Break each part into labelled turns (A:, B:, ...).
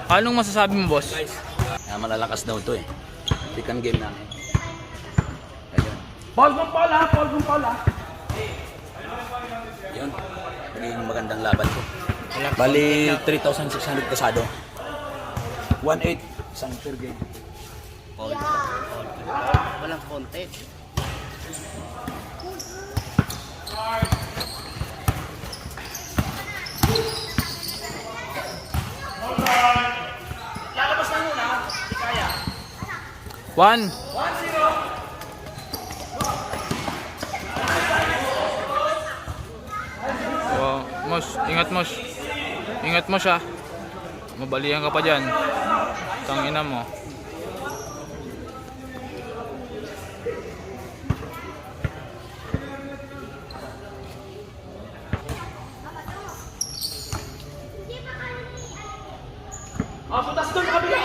A: Anong masasabi mo, boss?
B: Guys, malalakas daw to eh. Pick and game namin. Ayun.
C: Ball ng pala, ball ng pala.
B: Yun. Naging magandang laban ko. Bali, 3,600 kasado. 1.8 isang per game.
D: Walang konti.
C: Lalabas na muna, hindi kaya.
A: 1.
C: 1-0.
A: Wow, Mos, ingat Mos. Ingat mo siya. Mabalian ka pa dyan. Tangina mo.
C: Ah, putas doon, kabila.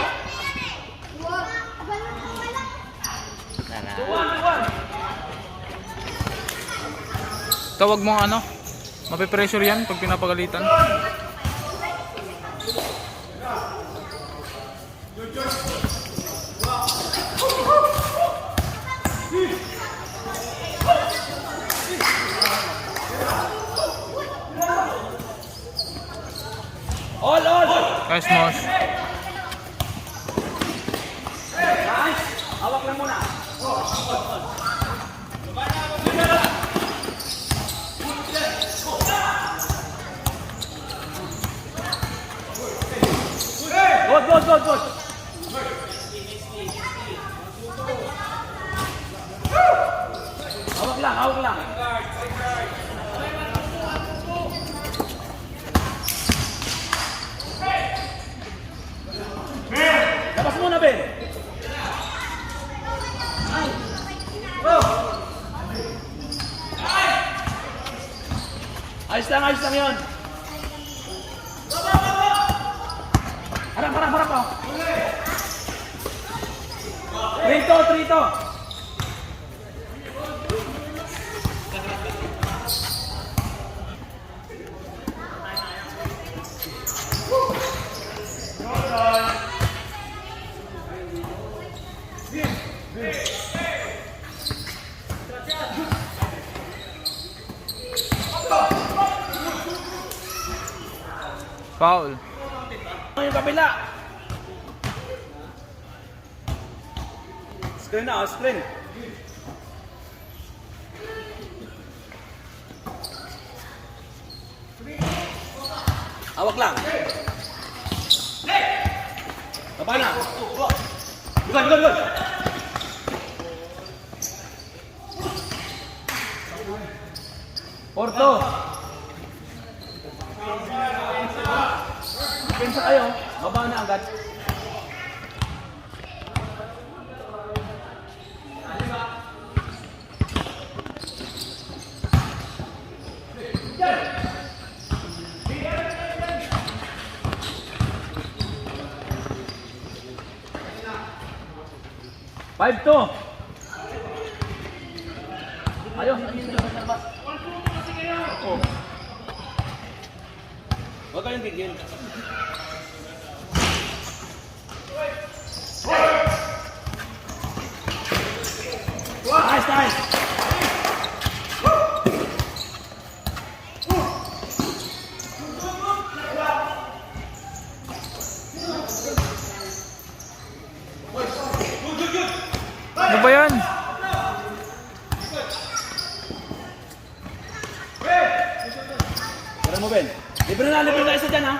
A: Tawag mo ano? Mape-pressure yan pag pinapagalitan.
C: All.
A: Guys, Mos.
C: Hawak lang muna. Good. Hawak lang. Labas muna, Ben. Ayos lang yun. Harap ko. Trito.
A: Foul.
C: Yung kabila. Screen. Hawak lang. Baba na. Good. Porto. Pensa kayo, baba na agad. Five to. Ayo, oh. Huwag kayong tigil. Nice.
A: Ano ba yan?
C: Tara mo, Ben. Libre na isa dyan, ha?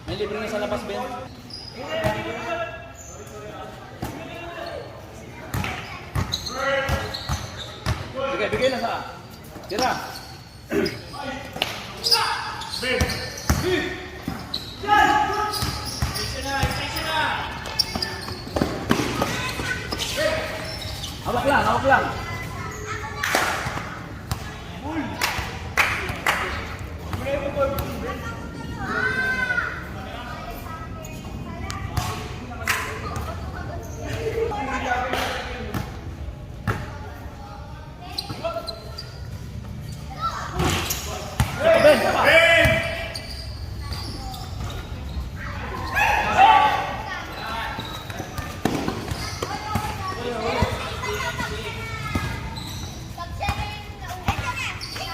C: May libre na sa labas, Ben. Bigay na sa. Tira. Hawak lang.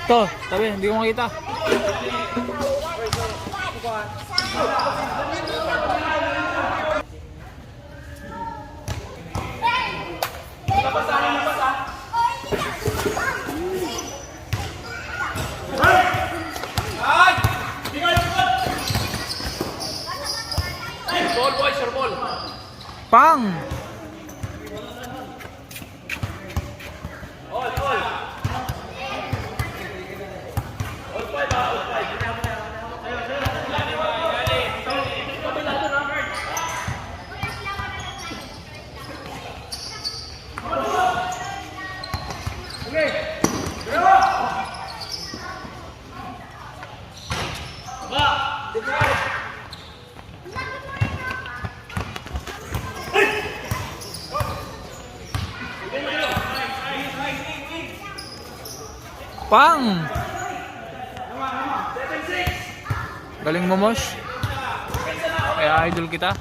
A: To, tabi, hindi ko makita. Pang! Pang! Galing mo, Mosh. Kaya idol kita.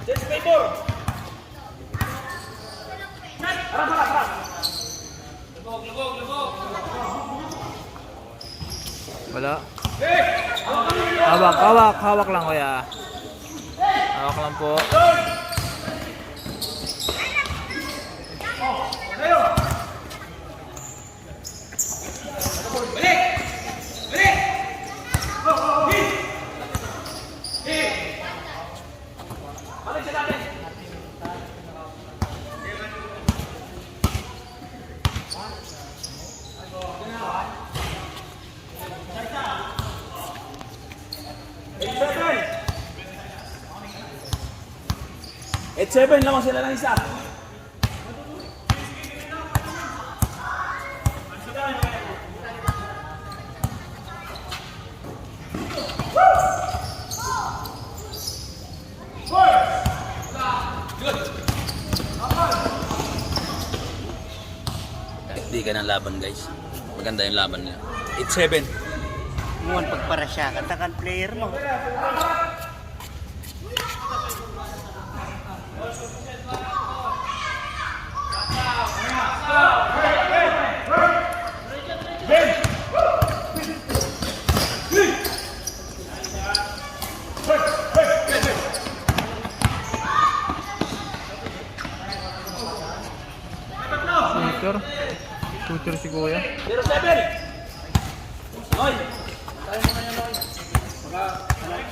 A: Wala. Hawak lang kuya. Hawak lang po.
B: At 7 lamang sila ng isa. Hindi ka ng laban, guys. Maganda yung laban niya. 8-7.
C: Muan pagpara siya, katakan player mo.
A: Shooter si Kuya.
B: 0-7. Noy. Tayo mo na yan, Noy.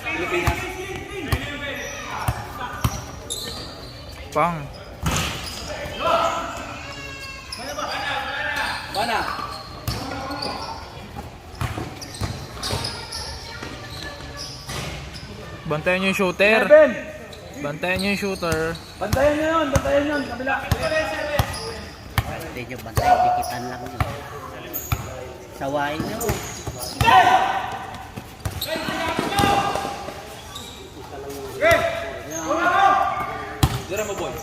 B: Pilipinas.
A: Pang.
B: Bana.
A: Bantayan niyo yung shooter.
B: 7.
A: Bantayan niyo yung shooter.
B: Bantayan nyo yun. Bantayan nyo. Kabila.
C: Hindi nyo bantay, tikitan lang nyo. Sawain nyo.
B: Dira mo, boy.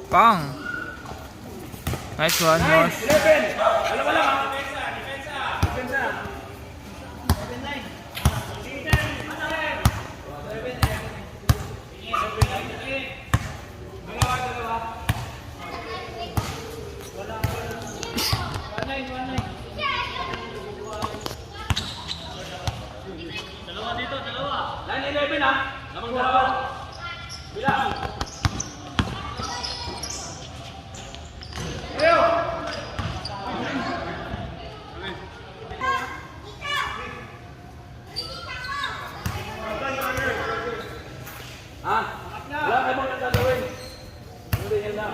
A: Pang. Nice one, Mosh.
B: 11. Wala lang. Depensa. Line 11 ha. Lamang dalawa. Bilang. Ayo. Ha? Wala ka bang gagawin? Hindi yan na.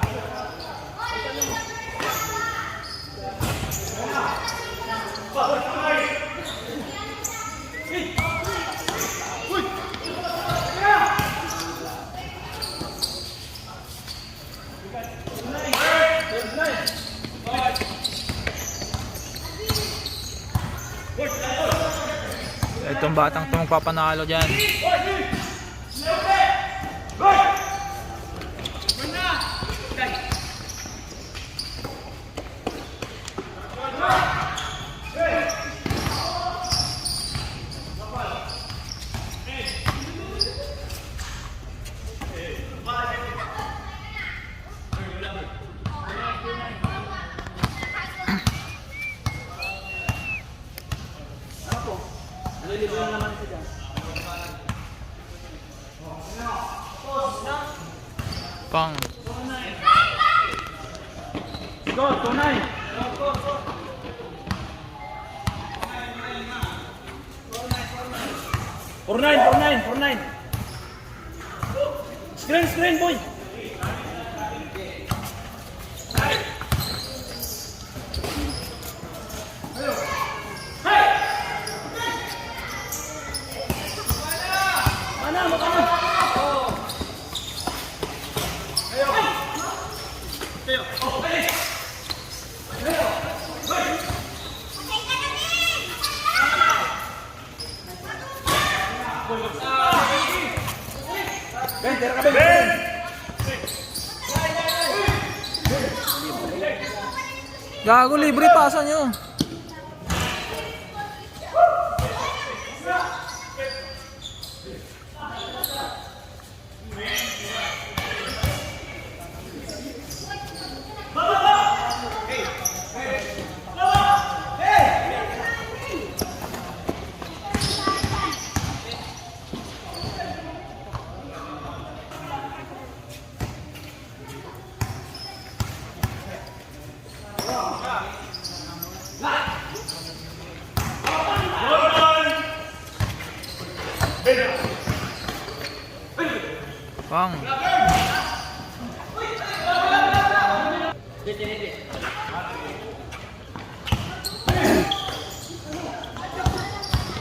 A: Itong batang itong magpapanalo dyan. Pang.
C: Go, 2-9. 4-9. Screen, boy. Ben, tira ka, Ben.
A: Gago, libre pasa nyo. Pang.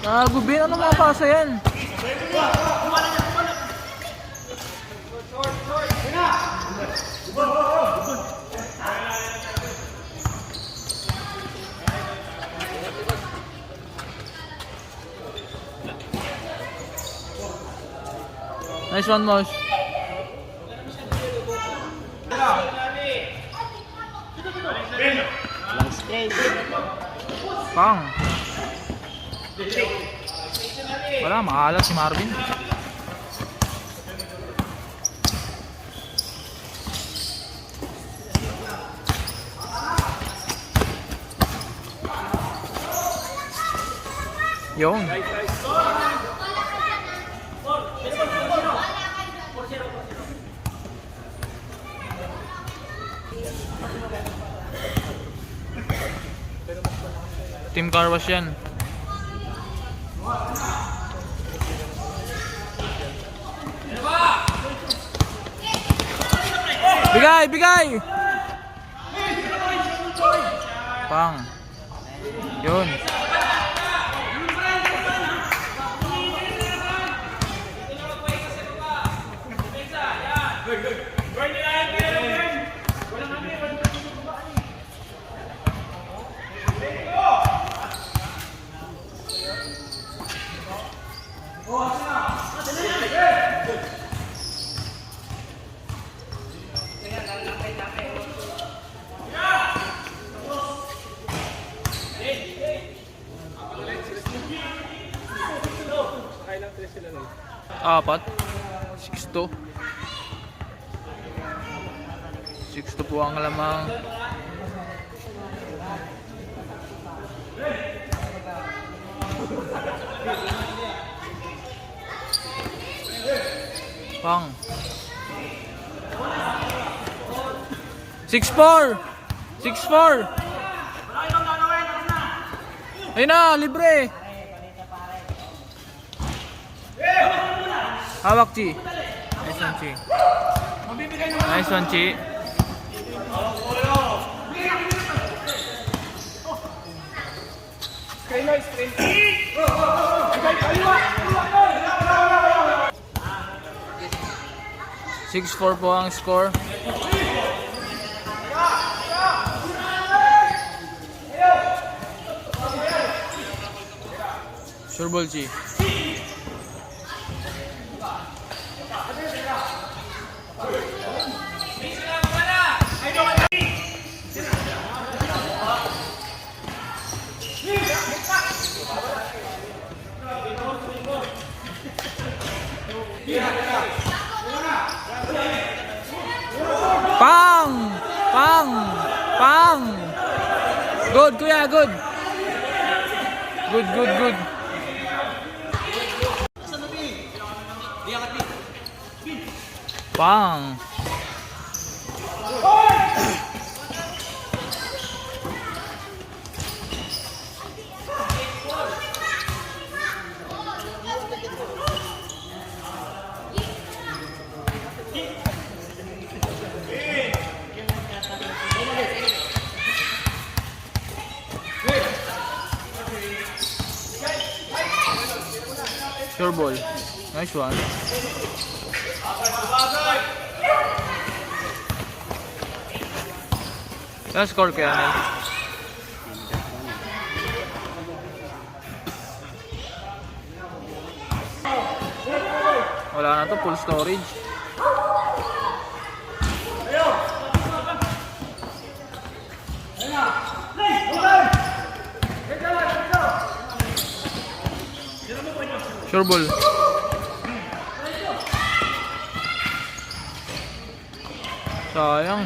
A: Gago, Ben, ano mga pasa yan? Nice one, Mosh. Pang. Wala, maalat si Marvin. Yung. Team car wash yan. Bigay! Pang. Yun. Apat. 6-2. 6-2 po ang lamang. Pang. 6-4. 6-4. Ayun na, libre. Hawak, Chi. Nice one, Chi. Nice one, Chi. Screen 6-4 po ang score. Sure ball, Chi. Pang! Good, kuya, good. Good. Pang. Sure ball. Nice one. Ano score kaya, Nel? Wala na to, full storage. Sure ball. Sayang.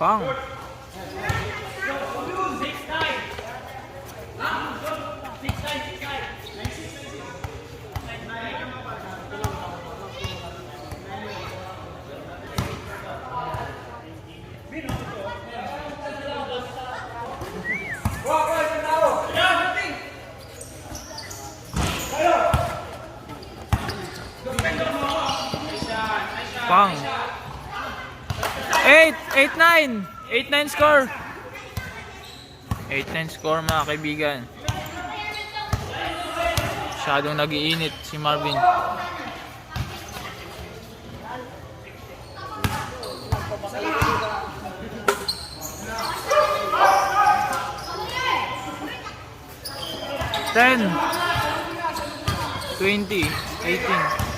A: Pang. Pang. 8-9. 8-9 score. 8-9 score mga kaibigan. Masyadong nag-iinit si Marvin. Ten, 20, 18.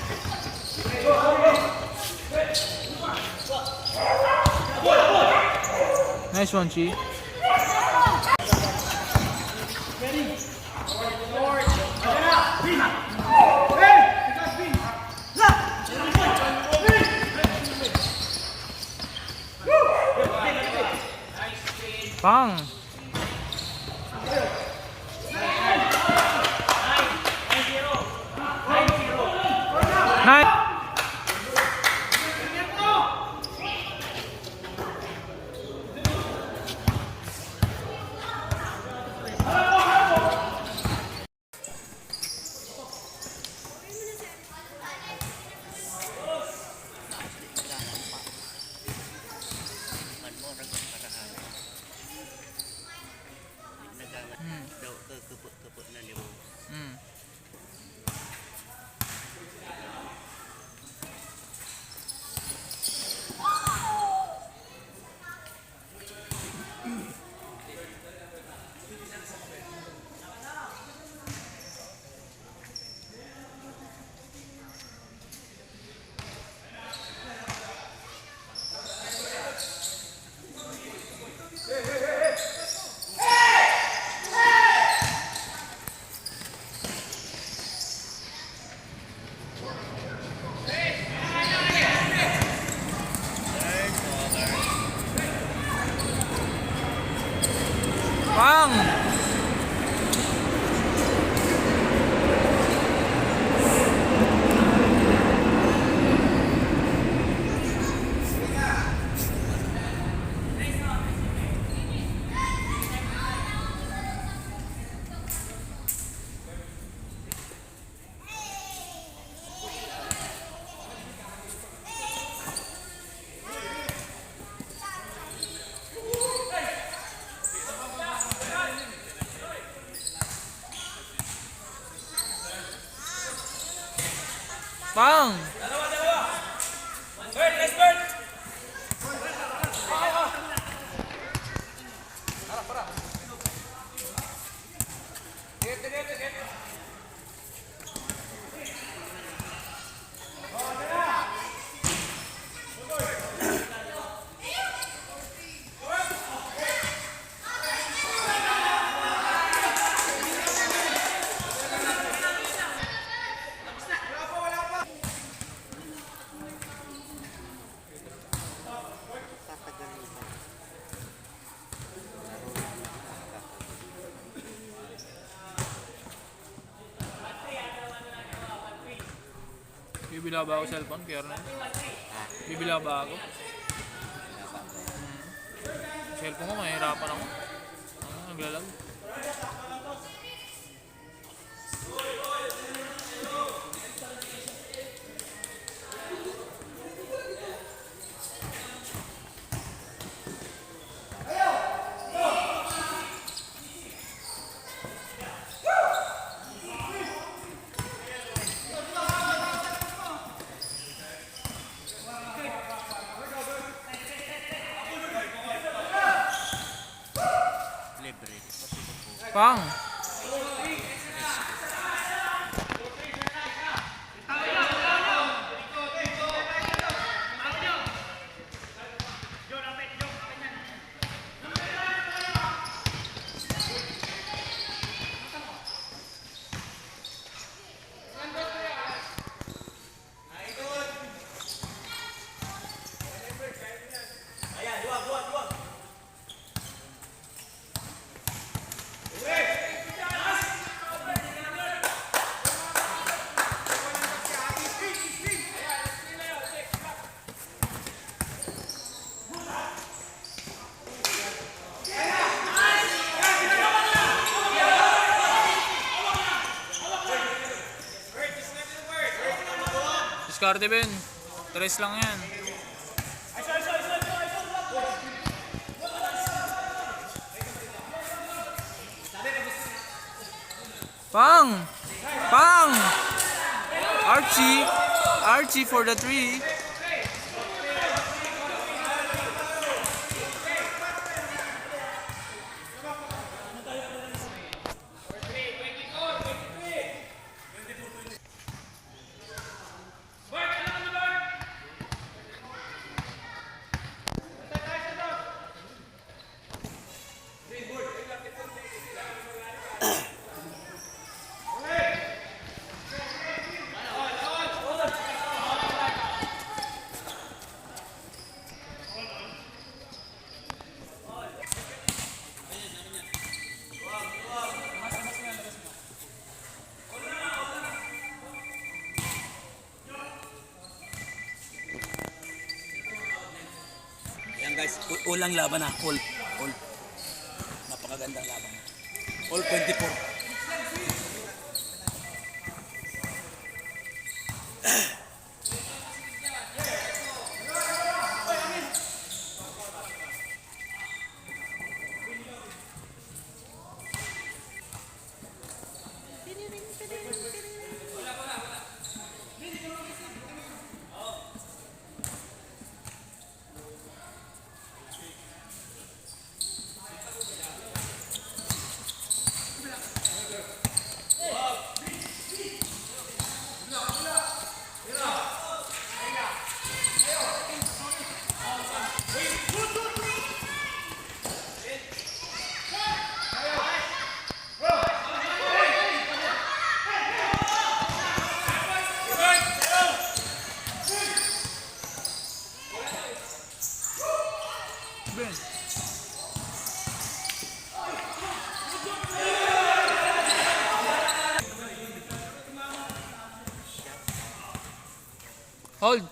A: Nice one, Chi. Pang. Nice. Pang. Pang. Bibila ba ako cellphone, Kernel? Bibila ba ako? Cellphone ko, mahirapan ako. Naglalag. Pang! Diskarte Ben. 3 lang yan. Pang! Pang! Archie for the 3.
B: Yan guys, ulang laban na. All. Napakagandang laban. All 24. Ben. Hold.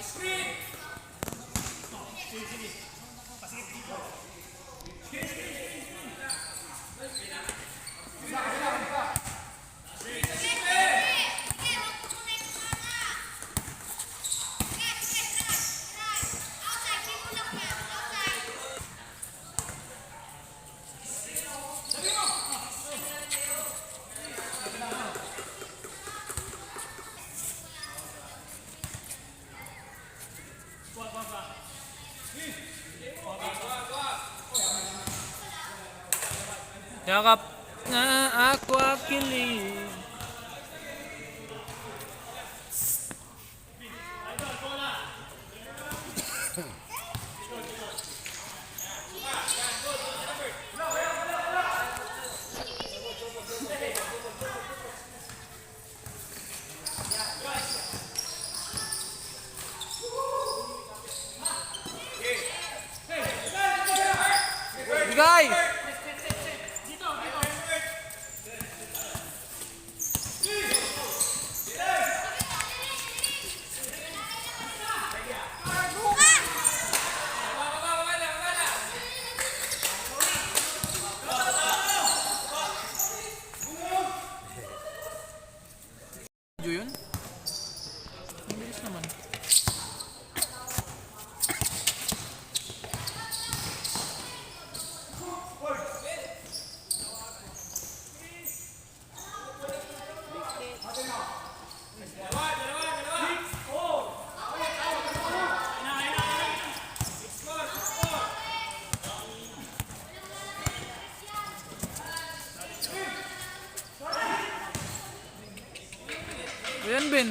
D: Screen!
A: Yakap na ako akilig. Guys! Video yun? Ang bilis naman. Ayan, Ben.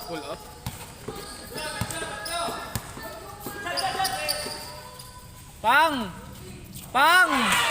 A: Pull up. Pang! Pang!